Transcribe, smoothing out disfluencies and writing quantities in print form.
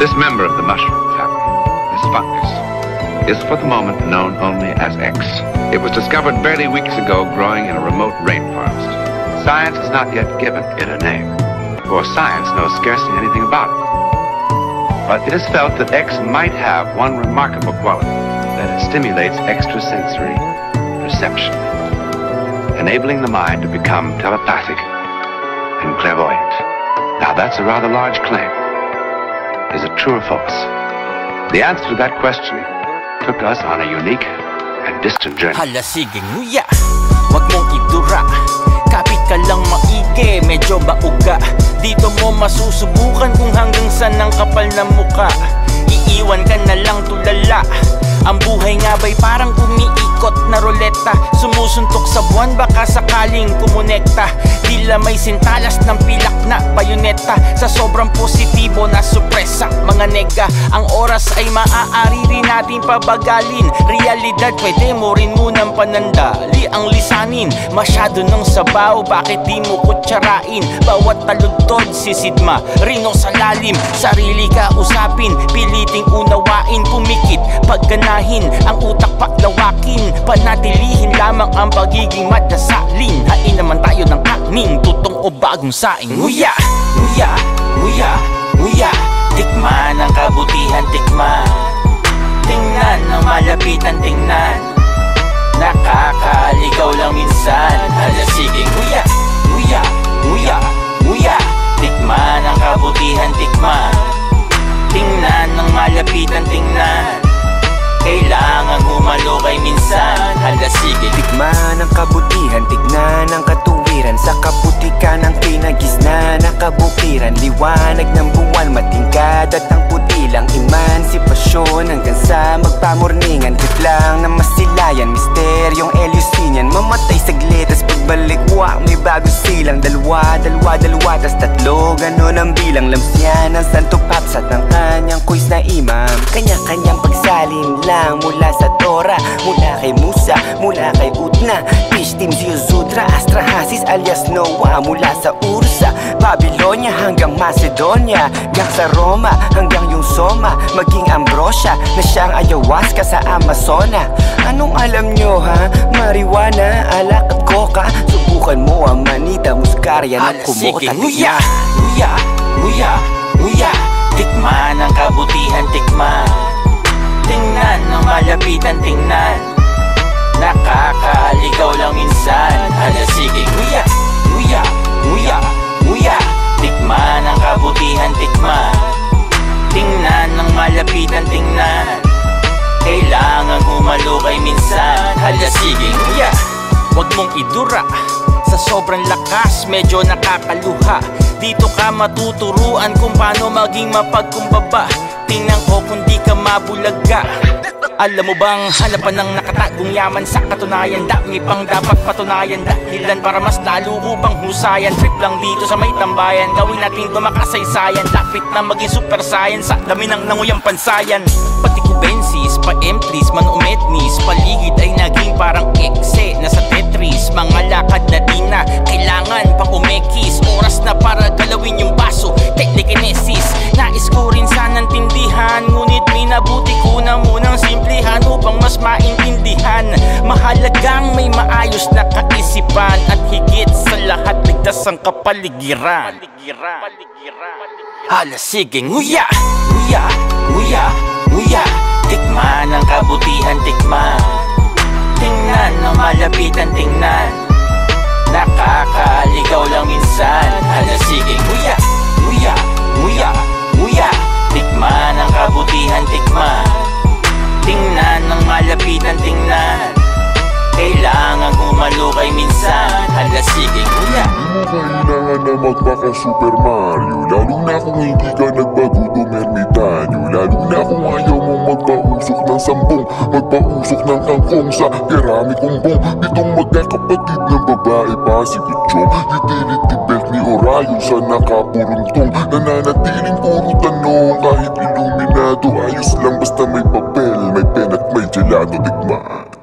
This member of the mushroom family, this fungus, is for the moment known only as X. It was discovered barely weeks ago growing in a remote rainforest. Science has not yet given it a name, for science knows scarcely anything about it. But it is felt that X might have one remarkable quality, that it stimulates extrasensory perception, enabling the mind to become telepathic and clairvoyant. Now that's a rather large claim. Is it true or false? The answer to that question took us on a unique and distant journey. Hala, sige nguya, wag mong idura. Kapit ka lang maigi, medyo bauga. Dito mo masusubukan kung hanggang saan ang kapal na muka. Iiwan ka na lang tulala. Ang buhay nga ba'y parang umiikot na roleta. Sumusuntok sa buwan, baka sakaling kumonekta. Tila may sintalas ng pilak na bayoneta. Sa sobrang positibo na supresa, mga nega. Ang oras ay maaari rin natin pabagalin. Realidad, pwede mo rin munang panandali ang lisanin. Masyado ng sabaw, bakit di mo kutsarain? Bawat taludtod, sisidma, rino sa lalim. Sarili ka usapin, piliting unawain. Pumikit, pagganahin, ang utak paklawakin. Panatilihin lamang ang pagiging madasalin. Hain naman tayo ng kaning, tutong o bagong saing. Nguya, nguya, nguya, nguya. Tikman ang kabutihan, tikman. Tingnan ang malapitan, tingnan. Nakakaligaw lang minsan. Hala, sige, nguya, nguya, nguya, nguya. Tikman ang kabutihan, tikman. Tingnan ang malapitan, tingnan. Kailangan humalukay minsan. Hala, sige. Tikman ang kabutihan, tignan ang katuwiran. Sa kaputikan ng kinagisna ng kabukiran. Liwanag ng buwan, matingkad at ang puti lang. Emansipasyon hanggang sa magpamorningan. Biglang na masilayan, misteryong Eleusinian. Mamatay saglit, tas pagbalik, wak, may bagong silang. Dalawa, dalawa, dalawa, tas tatlo, ganon ang bilang. Lamsyan ang Santo Paps at ang kanyang quiz na imam. Kanya-kanyang pagsalin lang mula sa Torah, mula kay Musa, mula kay Utna, Pishtim, Ziozudra, Astrahasis alias Noah. Mula sa Ursa, Babylonia hanggang Macedonia, hanggang sa Roma, hanggang yung Soma, maging Ambrosia na siyang ayahuasca sa Amazona. Anong alam nyo ha? Marijuana, alak at coca. Subukan mo ang manita, muskarya na kumota. Nguya, nguya, nguya, nguya. Tikman ang kabutihan, tikman. Tingnan ang malapitan, tingnan. Nakakaligaw lang minsan. Hala, sige, nguya, nguya, nguya, nguya. Tikman ang kabutihan, tikman. Tingnan ang malapitan, tingnan. Kailangan humalukay minsan. Hala, sige, nguya. Wag mong idura. Sa sobrang lakas, medyo nakakaluha. Dito ka matuturuan kung paano maging mapagkumbaba. Tingnan ko kung di ka mabulaga. Alam mo bang hanapan ng nakatagong yaman sa katunayan? Dami pang dapat patunayan, dahilan para mas lalo upang husayan. Trip lang dito sa may tambayan, gawin natin kumakasaysayan. Lapit na maging super science sa dami ng nanguyang pansayan. Pati kubensis, pa-empties, manometnis, paligid ay naging parang ekse na sa Tetris. Mga lakad na di na kailangan pang umekis. Oras na para galawin yung baso, telekinesis. Nais ko rin sanang tindihan, ngunit minabuti ko na munang simplihan upang mas maintindihan. Mahalagang may maayos na kaisipan, at higit sa lahat ligtas ang kapaligiran. Hala, sige, nguya, nguya, nguya, nguya. Tikman ang kabutihan, tikman. Tingnan ang malapitan, tingnan. Nakakaligaw lang minsan. Hala, sige, nguya, nguya, nguya, nguya. Tikman ang kabutihan, tikman. Tingnan ang malapitan, tingnan. Kailangan humalukay minsan. Hala, sige, nguya. Di mo kailangan na magpaka-Super Mario, lalo na kung hindi ka nagbagutom ermitanyo. Lalo na kung ayaw mong magpausok ng sambong, magpausok ng kangkong sa keramik kumbong. Pitong magkakapatid ng babae pa si Kuchong, utility belt ni Orion sa nakapuruntong. Nananatiling puro tanong kahit iluminado. Ayos lang basta may papel, may pen at may gelato, tikman.